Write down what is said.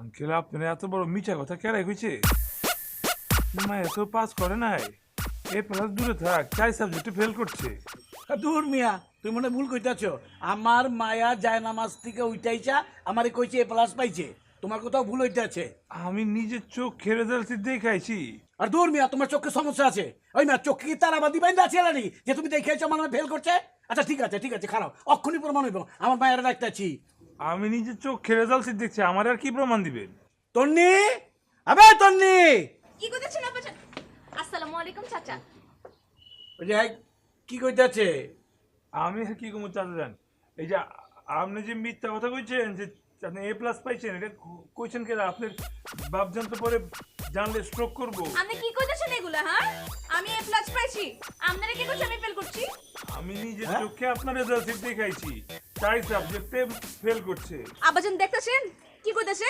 Uncle আপনার এত বড় মিছা কথা কেরাই কইছে? মা এত পাস করে নাই, এ প্লাস দূরে থাক, 4 সাবজেক্টে ফেল করছে। দূর মিয়া, তুমি মনে ভুল কইতাছ। আমার মায়া যায় নামাজ থেকে উঠাইছা আমারে কইছে এ প্লাস পাইছে। তোমার কোথাও ভুল হইতাছে। আমি নিজের চোখে রেজাল্ট দেখাইছি। আর দূর মিয়া, তোমার চোখে সমস্যা আছে। ওই মিয়া, চোখে কি তারাবাদি বাইন্দা আছে নানি যে তুমি দেখাইছো আমার ফেল করছে? আচ্ছা ঠিক আছে ঠিক আছে, খারাপ অক্ষণই প্রমাণ হইব। আমার মায়ের ডাকতেছি। আমি নিজের চোখে রেজাল্ট দেখছি, আমার আর কি প্রমাণ দিবেন? তন্নি, আবে তন্নি। কি কইতেছেন আব্বাজান? আসসালামু আলাইকুম চাচা। ওই যে কি কইতাছে? আমি আর কি কমু চাচা জান, এই যে আপনি যে মিথ্যা কথা কইছেন যে আপনি এ প্লাস পাইছেন, এটা কইছেন কেন? আপনার বাপ জানতে পরে জানলে স্ট্রোক করবো। আপনি কি কইতেছেন এগুলা? হ্যাঁ, আমি এ প্লাস পাইছি, আপনারা কি কইছেন আমি ফেল করছি? আমি নিজের চোখে আপনার রেজাল্ট দেখাইছি, 4 সাবজেক্টে ফেল করছে। আব্বাজান দেখতেছেন কি কইতেছে?